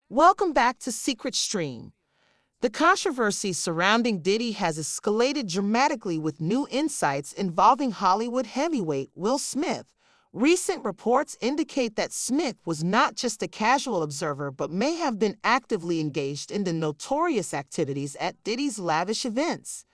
Welcome back to Secret Stream. The controversy surrounding Diddy has escalated dramatically with new insights involving Hollywood heavyweight Will Smith. Recent reports indicate that Smith was not just a casual observer but may have been actively engaged in the notorious activities at Diddy's lavish events.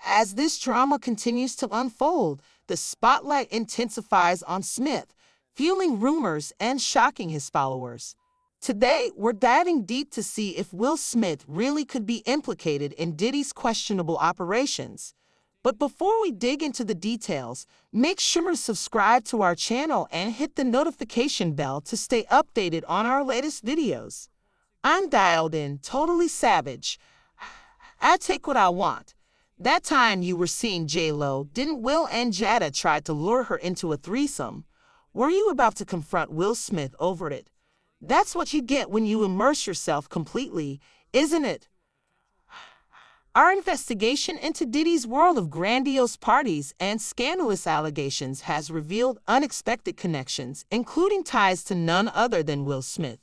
As this drama continues to unfold, the spotlight intensifies on Smith, fueling rumors and shocking his followers. Today, we're diving deep to see if Will Smith really could be implicated in Diddy's questionable operations. But before we dig into the details, make sure to subscribe to our channel and hit the notification bell to stay updated on our latest videos. I'm dialed in, totally savage. I take what I want. That time you were seeing J-Lo, didn't Will and Jada try to lure her into a threesome? Were you about to confront Will Smith over it? That's what you get when you immerse yourself completely, isn't it? Our investigation into Diddy's world of grandiose parties and scandalous allegations has revealed unexpected connections, including ties to none other than Will Smith.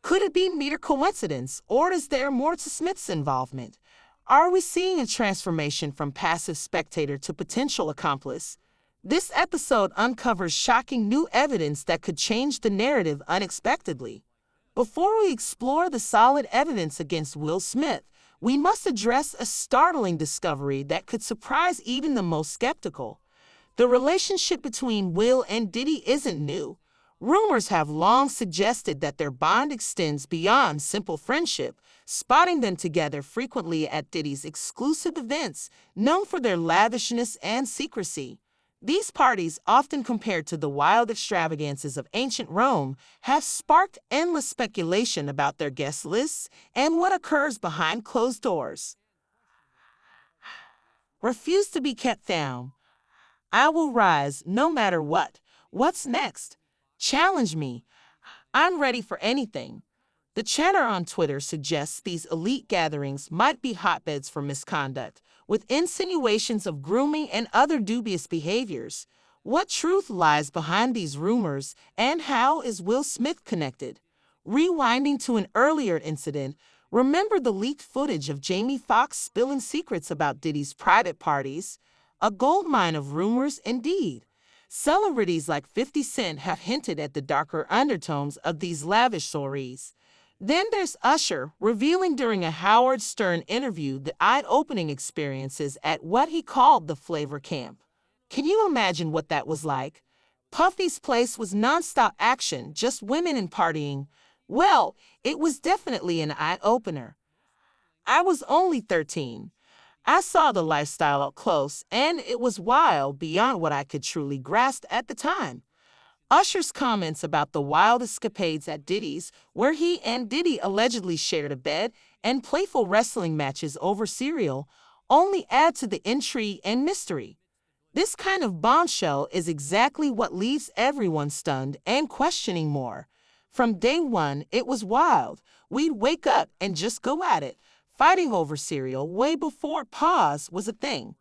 Could it be mere coincidence, or is there more to Smith's involvement? Are we seeing a transformation from passive spectator to potential accomplice? This episode uncovers shocking new evidence that could change the narrative unexpectedly. Before we explore the solid evidence against Will Smith, we must address a startling discovery that could surprise even the most skeptical. The relationship between Will and Diddy isn't new. Rumors have long suggested that their bond extends beyond simple friendship, spotting them together frequently at Diddy's exclusive events, known for their lavishness and secrecy. These parties, often compared to the wild extravagances of ancient Rome, have sparked endless speculation about their guest lists and what occurs behind closed doors. Refuse to be kept down. I will rise no matter what. What's next? Challenge me. I'm ready for anything. The chatter on Twitter suggests these elite gatherings might be hotbeds for misconduct, with insinuations of grooming and other dubious behaviors. What truth lies behind these rumors, and how is Will Smith connected? Rewinding to an earlier incident, remember the leaked footage of Jamie Foxx spilling secrets about Diddy's private parties? A goldmine of rumors indeed. Celebrities like 50 Cent have hinted at the darker undertones of these lavish soirees. Then there's Usher, revealing during a Howard Stern interview the eye-opening experiences at what he called the Flavor Camp. Can you imagine what that was like? Puffy's place was nonstop action, just women and partying. Well, it was definitely an eye-opener. I was only 13. I saw the lifestyle up close, and it was wild beyond what I could truly grasp at the time. Usher's comments about the wild escapades at Diddy's, where he and Diddy allegedly shared a bed, and playful wrestling matches over cereal, only add to the intrigue and mystery. This kind of bombshell is exactly what leaves everyone stunned and questioning more. From day one, it was wild. We'd wake up and just go at it, fighting over cereal way before pause was a thing.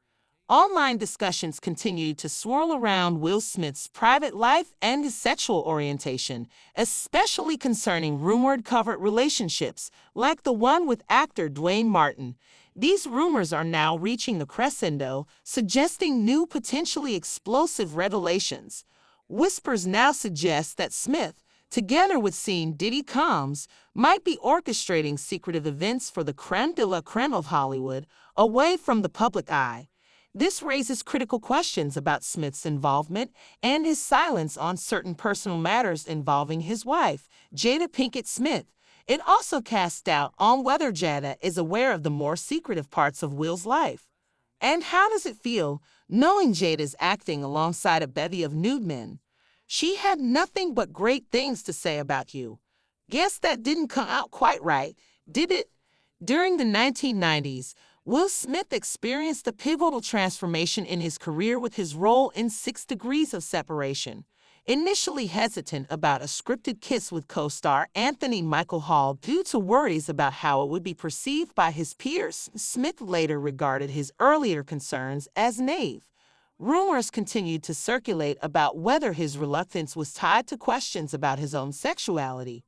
Online discussions continued to swirl around Will Smith's private life and his sexual orientation, especially concerning rumored covert relationships, like the one with actor Dwayne Martin. These rumors are now reaching the crescendo, suggesting new potentially explosive revelations. Whispers now suggest that Smith, together with seeing Diddy Combs, might be orchestrating secretive events for the creme de la creme of Hollywood, away from the public eye. This raises critical questions about Smith's involvement and his silence on certain personal matters involving his wife, Jada Pinkett Smith. It also casts doubt on whether Jada is aware of the more secretive parts of Will's life. And how does it feel, knowing Jada's acting alongside a bevy of nude men? She had nothing but great things to say about you. Guess that didn't come out quite right, did it? During the 1990s, Will Smith experienced a pivotal transformation in his career with his role in 6 Degrees of Separation. Initially hesitant about a scripted kiss with co-star Anthony Michael Hall due to worries about how it would be perceived by his peers, Smith later regarded his earlier concerns as naive. Rumors continued to circulate about whether his reluctance was tied to questions about his own sexuality.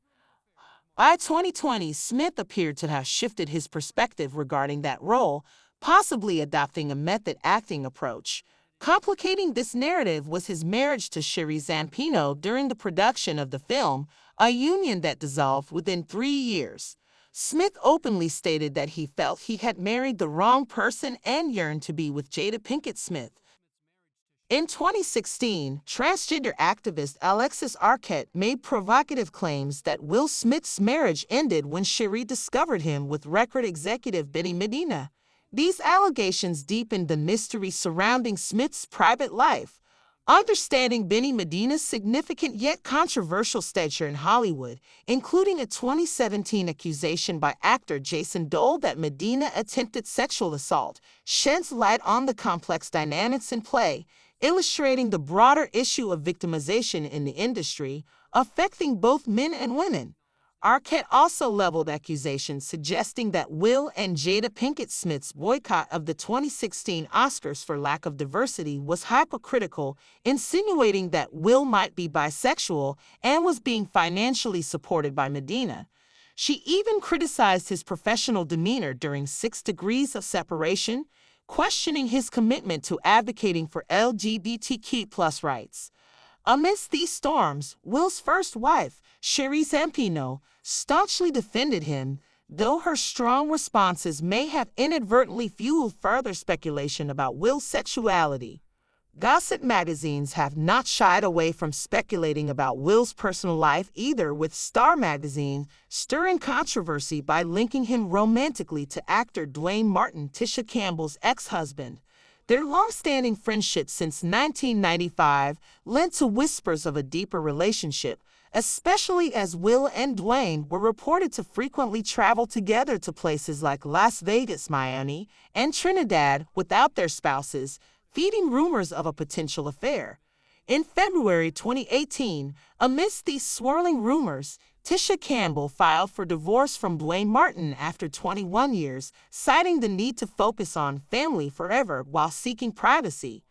By 2020, Smith appeared to have shifted his perspective regarding that role, possibly adopting a method acting approach. Complicating this narrative was his marriage to Sherry Zampino during the production of the film, a union that dissolved within 3 years. Smith openly stated that he felt he had married the wrong person and yearned to be with Jada Pinkett Smith. In 2016, transgender activist Alexis Arquette made provocative claims that Will Smith's marriage ended when Cherie discovered him with record executive Benny Medina. These allegations deepened the mystery surrounding Smith's private life. Understanding Benny Medina's significant yet controversial stature in Hollywood, including a 2017 accusation by actor Jason Dole that Medina attempted sexual assault, sheds light on the complex dynamics in play, illustrating the broader issue of victimization in the industry, affecting both men and women. Arquette also leveled accusations suggesting that Will and Jada Pinkett Smith's boycott of the 2016 Oscars for lack of diversity was hypocritical, insinuating that Will might be bisexual and was being financially supported by Medina. She even criticized his professional demeanor during 6 Degrees of Separation, questioning his commitment to advocating for LGBTQ+ rights. Amidst these storms, Will's first wife, Sherry Zampino, staunchly defended him, though her strong responses may have inadvertently fueled further speculation about Will's sexuality. Gossip magazines have not shied away from speculating about Will's personal life either, with Star magazine stirring controversy by linking him romantically to actor Dwayne Martin, Tisha Campbell's ex-husband. Their long-standing friendship since 1995 led to whispers of a deeper relationship, especially as Will and Dwayne were reported to frequently travel together to places like Las Vegas, Miami, and Trinidad without their spouses, feeding rumors of a potential affair. In February 2018, amidst these swirling rumors, Tisha Campbell filed for divorce from Dwayne Martin after 21 years, citing the need to focus on family forever while seeking privacy.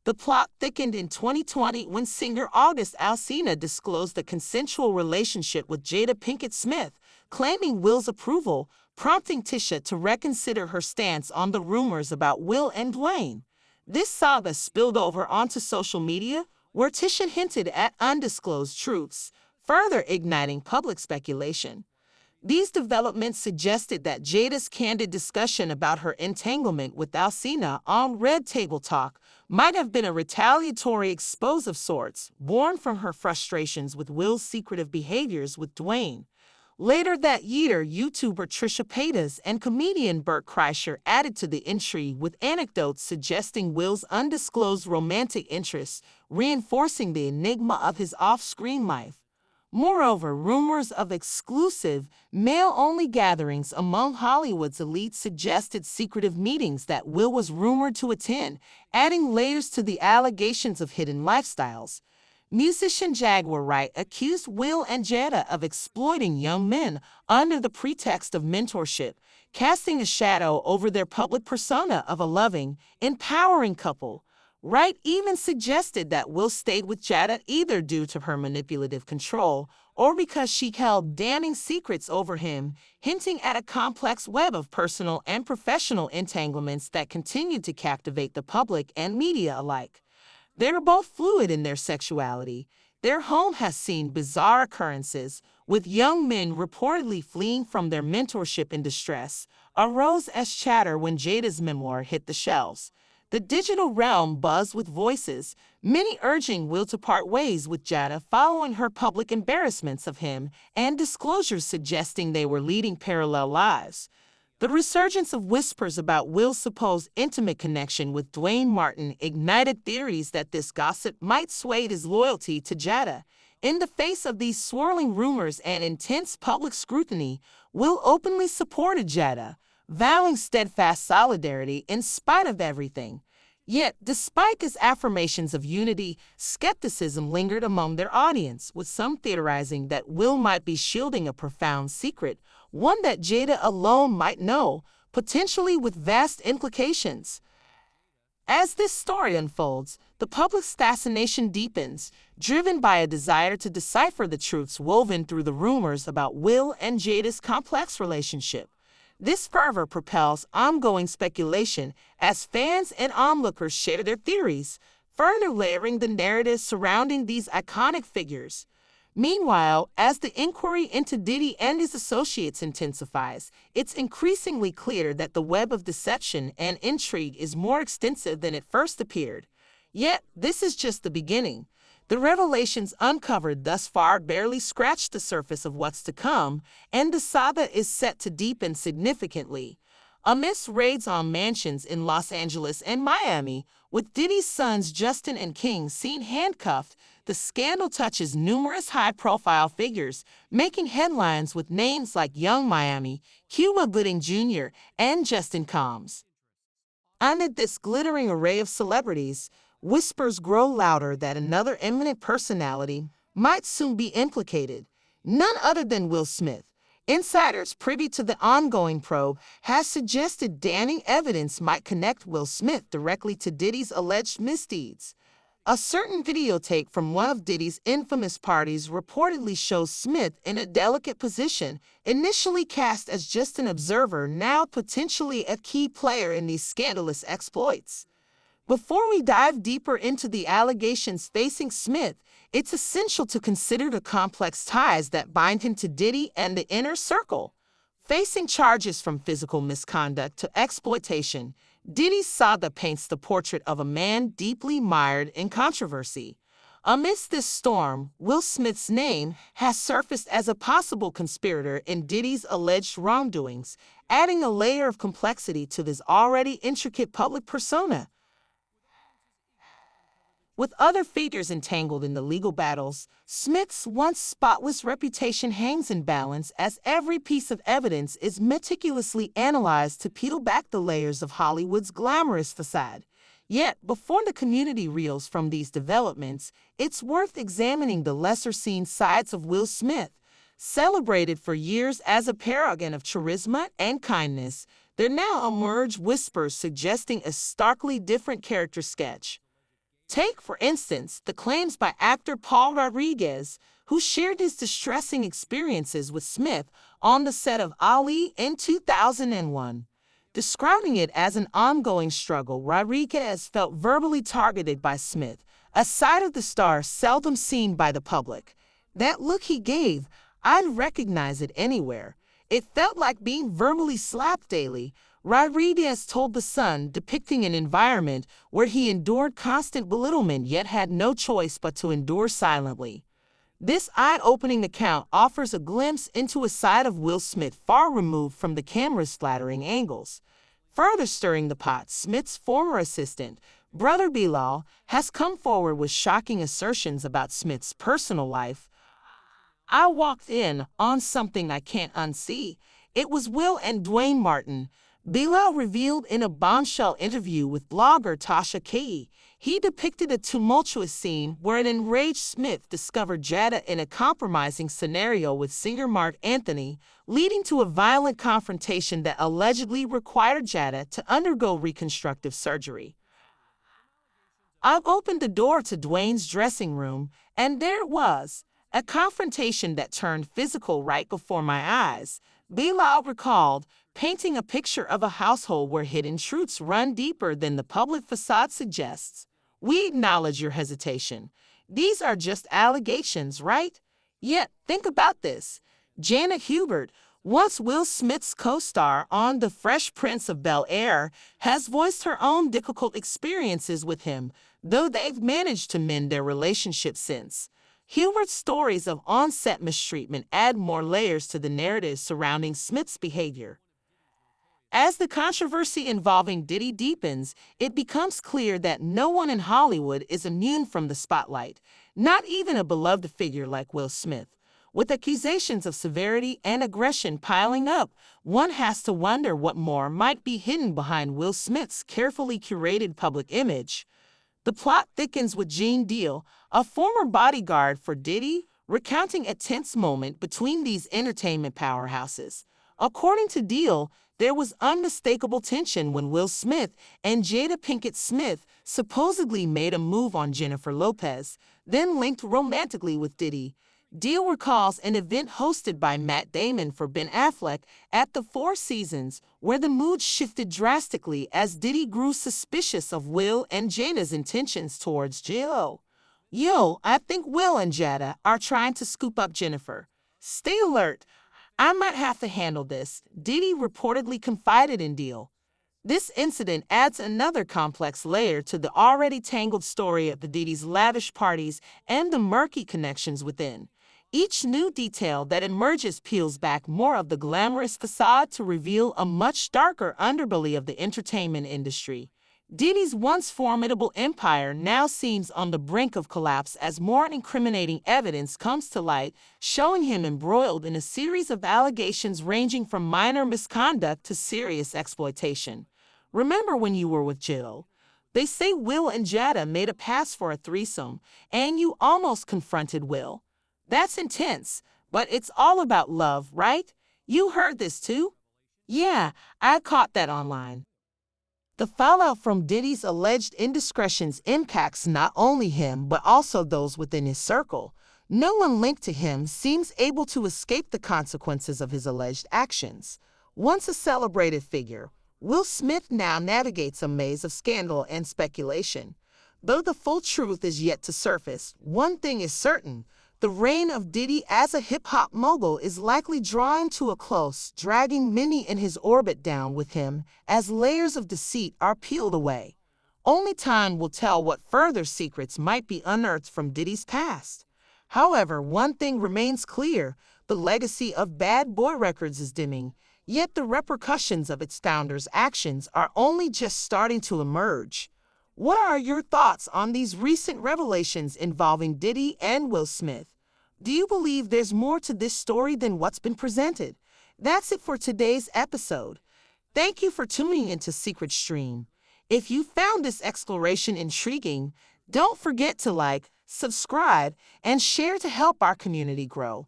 The plot thickened in 2020 when singer August Alsina disclosed a consensual relationship with Jada Pinkett Smith, claiming Will's approval, prompting Tisha to reconsider her stance on the rumors about Will and Dwayne. This saga spilled over onto social media, where Tisha hinted at undisclosed truths, further igniting public speculation. These developments suggested that Jada's candid discussion about her entanglement with Alsina on Red Table Talk might have been a retaliatory expose of sorts, born from her frustrations with Will's secretive behaviors with Dwayne. Later that year, YouTuber Trisha Paytas and comedian Bert Kreischer added to the intrigue with anecdotes suggesting Will's undisclosed romantic interests, reinforcing the enigma of his off-screen life. Moreover, rumors of exclusive, male-only gatherings among Hollywood's elite suggested secretive meetings that Will was rumored to attend, adding layers to the allegations of hidden lifestyles. Musician Jaguar Wright accused Will and Jada of exploiting young men under the pretext of mentorship, casting a shadow over their public persona of a loving, empowering couple. Wright even suggested that Will stayed with Jada either due to her manipulative control or because she held damning secrets over him, hinting at a complex web of personal and professional entanglements that continued to captivate the public and media alike. They are both fluid in their sexuality. Their home has seen bizarre occurrences, with young men reportedly fleeing from their mentorship in distress, arose as chatter when Jada's memoir hit the shelves. The digital realm buzzed with voices, many urging Will to part ways with Jada following her public embarrassments of him and disclosures suggesting they were leading parallel lives. The resurgence of whispers about Will's supposed intimate connection with Dwayne Martin ignited theories that this gossip might sway his loyalty to Jada. In the face of these swirling rumors and intense public scrutiny, Will openly supported Jada, vowing steadfast solidarity in spite of everything. Yet, despite his affirmations of unity, skepticism lingered among their audience, with some theorizing that Will might be shielding a profound secret, one that Jada alone might know, potentially with vast implications. As this story unfolds, The public's fascination deepens, driven by a desire to decipher the truths woven through the rumors about Will and Jada's complex relationship. This fervor propels ongoing speculation as fans and onlookers share their theories, further layering the narrative surrounding these iconic figures. Meanwhile, as the inquiry into Diddy and his associates intensifies, it's increasingly clear that the web of deception and intrigue is more extensive than it first appeared. Yet, this is just the beginning. The revelations uncovered thus far barely scratch the surface of what's to come, and the saga is set to deepen significantly. Amidst raids on mansions in Los Angeles and Miami, with Diddy's sons Justin and King seen handcuffed, the scandal touches numerous high-profile figures, making headlines with names like Young Miami, Cuba Gooding Jr., and Justin Combs. Amid this glittering array of celebrities, whispers grow louder that another eminent personality might soon be implicated, none other than Will Smith. Insiders privy to the ongoing probe have suggested damning evidence might connect Will Smith directly to Diddy's alleged misdeeds. A certain videotape from one of Diddy's infamous parties reportedly shows Smith in a delicate position, initially cast as just an observer, now potentially a key player in these scandalous exploits. Before we dive deeper into the allegations facing Smith, it's essential to consider the complex ties that bind him to Diddy and the inner circle. Facing charges from physical misconduct to exploitation, Diddy's saga paints the portrait of a man deeply mired in controversy. Amidst this storm, Will Smith's name has surfaced as a possible conspirator in Diddy's alleged wrongdoings, adding a layer of complexity to this already intricate public persona. With other figures entangled in the legal battles, Smith's once spotless reputation hangs in balance as every piece of evidence is meticulously analyzed to peel back the layers of Hollywood's glamorous facade. Yet, before the community reels from these developments, it's worth examining the lesser-seen sides of Will Smith. Celebrated for years as a paragon of charisma and kindness, there now emerge whispers suggesting a starkly different character sketch. Take, for instance, the claims by actor Paul Rodriguez, who shared his distressing experiences with Smith on the set of Ali in 2001. Describing it as an ongoing struggle, Rodriguez felt verbally targeted by Smith, a side of the star seldom seen by the public. That look he gave, I'd recognize it anywhere. It felt like being verbally slapped daily, Rodriguez told The Sun, depicting an environment where he endured constant belittlement yet had no choice but to endure silently. This eye-opening account offers a glimpse into a side of Will Smith far removed from the camera's flattering angles. Further stirring the pot, Smith's former assistant, brother Bilal, has come forward with shocking assertions about Smith's personal life. "I walked in on something I can't unsee. It was Will and Dwayne Martin," Bilal revealed in a bombshell interview with blogger Tasha K. He depicted a tumultuous scene where an enraged Smith discovered Jada in a compromising scenario with singer Mark Anthony, leading to a violent confrontation that allegedly required Jada to undergo reconstructive surgery. "I've opened the door to Dwayne's dressing room, and there it was, a confrontation that turned physical right before my eyes," Bilal recalled, painting a picture of a household where hidden truths run deeper than the public facade suggests. "We acknowledge your hesitation. These are just allegations, right? Yet, think about this. Jana Hubert, once Will Smith's co-star on The Fresh Prince of Bel-Air, has voiced her own difficult experiences with him, though they've managed to mend their relationship since. Hubert's stories of on-set mistreatment add more layers to the narrative surrounding Smith's behavior. As the controversy involving Diddy deepens, it becomes clear that no one in Hollywood is immune from the spotlight, not even a beloved figure like Will Smith. With accusations of severity and aggression piling up, one has to wonder what more might be hidden behind Will Smith's carefully curated public image. The plot thickens with Gene Deal, a former bodyguard for Diddy, recounting a tense moment between these entertainment powerhouses. According to Deal, there was unmistakable tension when Will Smith and Jada Pinkett Smith supposedly made a move on Jennifer Lopez, then linked romantically with Diddy. Deal recalls an event hosted by Matt Damon for Ben Affleck at the Four Seasons, where the mood shifted drastically as Diddy grew suspicious of Will and Jada's intentions towards Jill. Yo, I think Will and Jada are trying to scoop up Jennifer. Stay alert. I might have to handle this, Diddy reportedly confided in Deal. This incident adds another complex layer to the already tangled story of the Diddy's lavish parties and the murky connections within. Each new detail that emerges peels back more of the glamorous facade to reveal a much darker underbelly of the entertainment industry. Diddy's once formidable empire now seems on the brink of collapse as more incriminating evidence comes to light, showing him embroiled in a series of allegations ranging from minor misconduct to serious exploitation. Remember when you were with Jill? They say Will and Jada made a pass for a threesome, and you almost confronted Will. That's intense, but it's all about love, right? You heard this too? Yeah, I caught that online. The fallout from Diddy's alleged indiscretions impacts not only him but also those within his circle. No one linked to him seems able to escape the consequences of his alleged actions. Once a celebrated figure, Will Smith now navigates a maze of scandal and speculation. Though the full truth is yet to surface, one thing is certain. The reign of Diddy as a hip-hop mogul is likely drawing to a close, dragging many in his orbit down with him as layers of deceit are peeled away. Only time will tell what further secrets might be unearthed from Diddy's past. However, one thing remains clear: the legacy of Bad Boy Records is dimming, yet the repercussions of its founders' actions are only just starting to emerge. What are your thoughts on these recent revelations involving Diddy and Will Smith? Do you believe there's more to this story than what's been presented? That's it for today's episode. Thank you for tuning into Secret Stream. If you found this exploration intriguing, don't forget to like, subscribe, and share to help our community grow.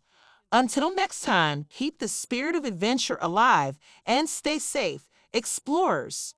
Until next time, keep the spirit of adventure alive and stay safe, explorers.